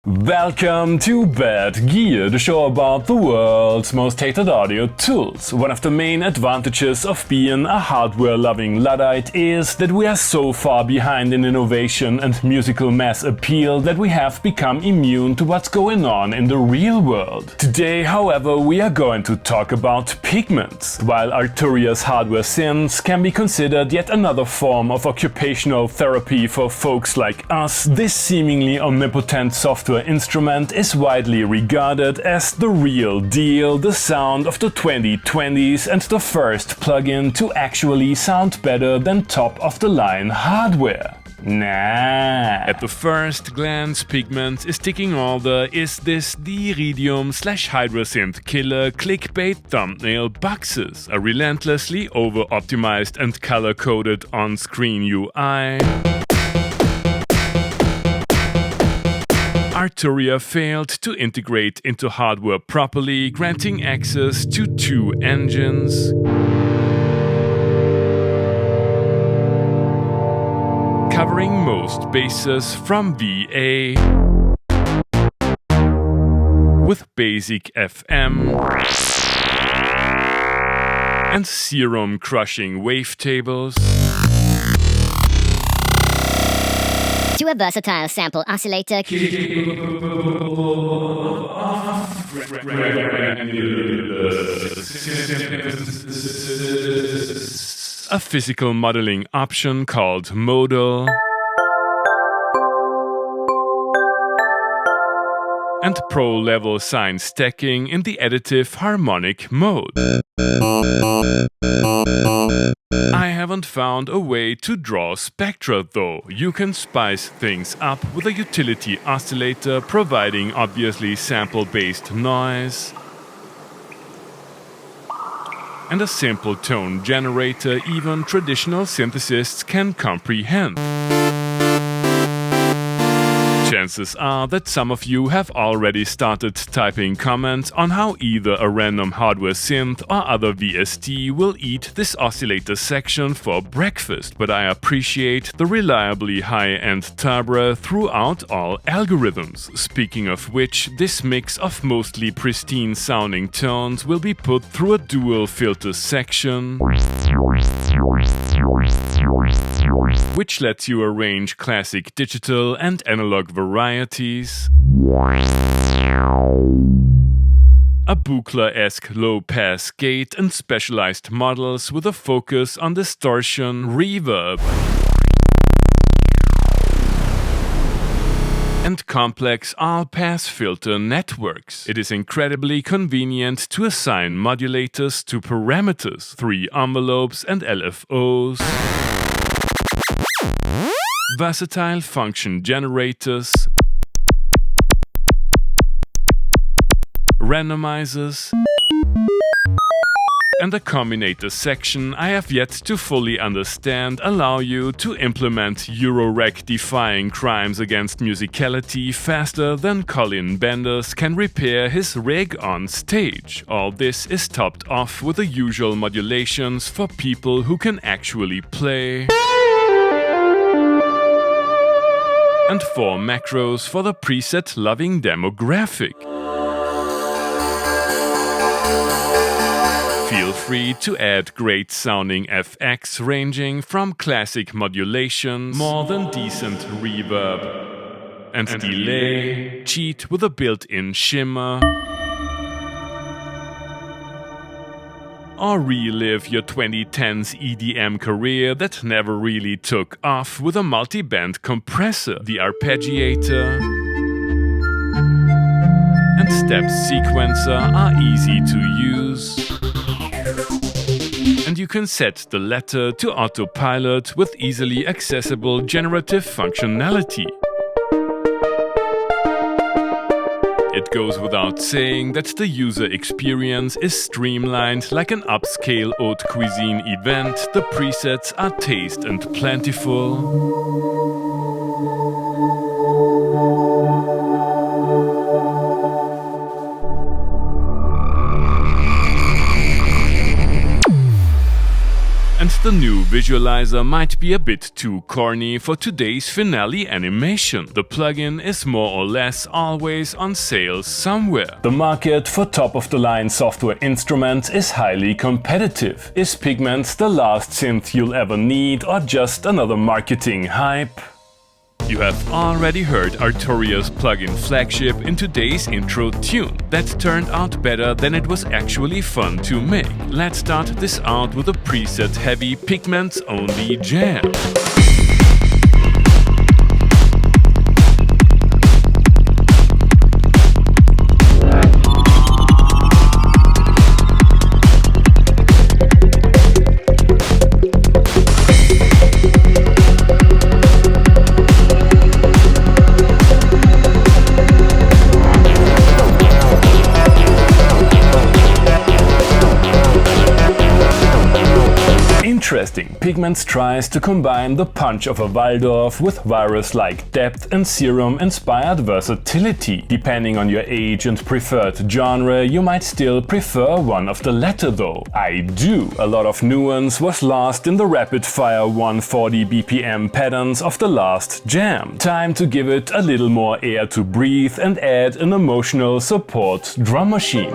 Welcome to Bad Gear, the show about the world's most hated audio tools. One of the main advantages of being a hardware-loving luddite is that we are so far behind in innovation and musical mass appeal that we have become immune to what's going on in the real world. Today, however, we are going to talk about pigments. While Arturia's hardware synths can be considered yet another form of occupational therapy for folks like us, this seemingly omnipotent software instrument is widely regarded as the real deal, the sound of the 2020s and the first plugin to actually sound better than top-of-the-line hardware. Nah. At the first glance, Pigments is ticking all the "is this the Iridium/Hydrosynth killer" clickbait thumbnail boxes. A relentlessly over-optimized and color-coded on-screen UI. Arturia failed to integrate into hardware properly, granting access to two engines, covering most bases from VA with basic FM and serum-crushing wavetables, to a versatile sample oscillator a physical modeling option called Modal, and pro-level sign stacking in the additive harmonic mode. I haven't found a way to draw spectra though. You can spice things up with a utility oscillator providing obviously sample-based noise, and a simple tone generator even traditional synthesists can comprehend. Chances are that some of you have already started typing comments on how either a random hardware synth or other VST will eat this oscillator section for breakfast, but I appreciate the reliably high-end Tabra throughout all algorithms. Speaking of which, this mix of mostly pristine sounding tones will be put through a dual filter section, which lets you arrange classic digital and analog varieties, a Buchla-esque low-pass gate and specialized models with a focus on distortion, reverb, and complex all-pass filter networks. It is incredibly convenient to assign modulators to parameters, 3 envelopes and LFOs, versatile function generators, randomizers, and a combinator section I have yet to fully understand allow you to implement Eurorec-defying crimes against musicality faster than Colin Benders can repair his rig on stage. All this is topped off with the usual modulations for people who can actually play, and 4 macros for the preset-loving demographic. Feel free to add great-sounding FX ranging from classic modulation, more than decent reverb and delay, cheat with a built-in shimmer, or relive your 2010s EDM career that never really took off with a multi-band compressor, the Arpeggiator and step sequencer are easy to use, and you can set the latter to autopilot with easily accessible generative functionality. It goes without saying that the user experience is streamlined like an upscale haute cuisine event. The presets are taste and plentiful, and the new visualizer might be a bit too corny for today's finale animation. The plugin is more or less always on sale somewhere. The market for top-of-the-line software instruments is highly competitive. Is Pigments the last synth you'll ever need, or just another marketing hype? You have already heard Arturia's plugin flagship in today's intro tune. That turned out better than it was actually fun to make. Let's start this out with a preset-heavy Pigments-only jam. Interesting. Pigments tries to combine the punch of a Waldorf with virus-like depth and serum-inspired versatility. Depending on your age and preferred genre, you might still prefer one of the latter though. I do. A lot of nuance was lost in the rapid-fire 140 BPM patterns of the last jam. Time to give it a little more air to breathe and add an emotional support drum machine.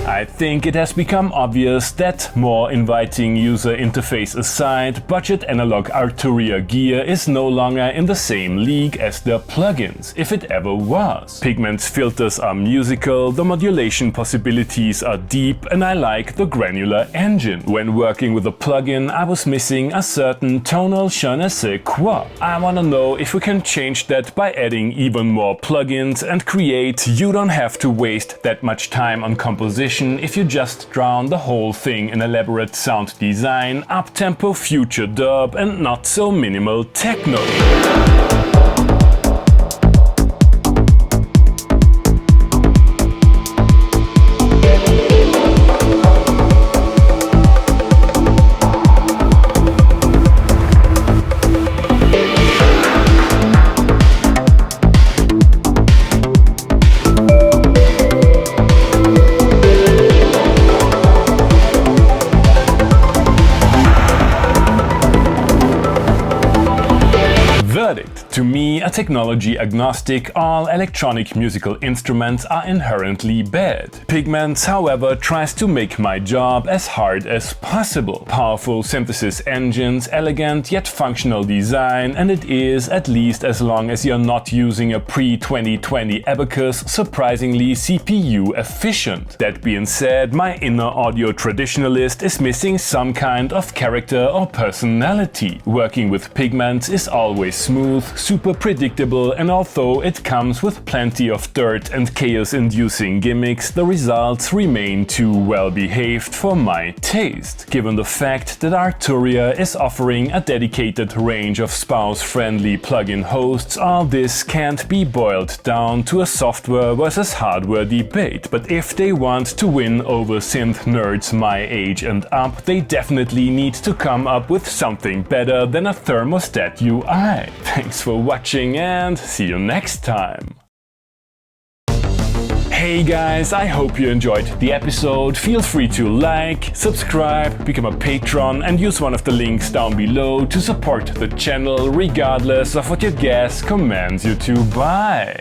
I think it has become obvious that, more inviting user interface aside, budget analog Arturia gear is no longer in the same league as their plugins, if it ever was. Pigments filters are musical, the modulation possibilities are deep, and I like the Granular engine. When working with a plugin, I was missing a certain tonal je ne sais quoi. I wanna know if we can change that by adding even more plugins and create "you don't have to waste that much time on composition if you just drown the whole thing in elaborate sound design, up-tempo future dub and not so minimal techno." To me, a technology agnostic, all electronic musical instruments are inherently bad. Pigments, however, tries to make my job as hard as possible. Powerful synthesis engines, elegant yet functional design, and it is, at least as long as you're not using a pre-2020 Abacus, surprisingly CPU efficient. That being said, my inner audio traditionalist is missing some kind of character or personality. Working with Pigments is always smooth, super predictable, and although it comes with plenty of dirt and chaos-inducing gimmicks, the results remain too well-behaved for my taste. Given the fact that Arturia is offering a dedicated range of spouse-friendly plugin hosts, all this can't be boiled down to a software versus hardware debate, but if they want to win over synth nerds my age and up, they definitely need to come up with something better than a thermostat UI. Thanks for watching and see you next time. Hey guys, I hope you enjoyed the episode. Feel free to like, subscribe, become a patron and use one of the links down below to support the channel regardless of what your gas commands you to buy.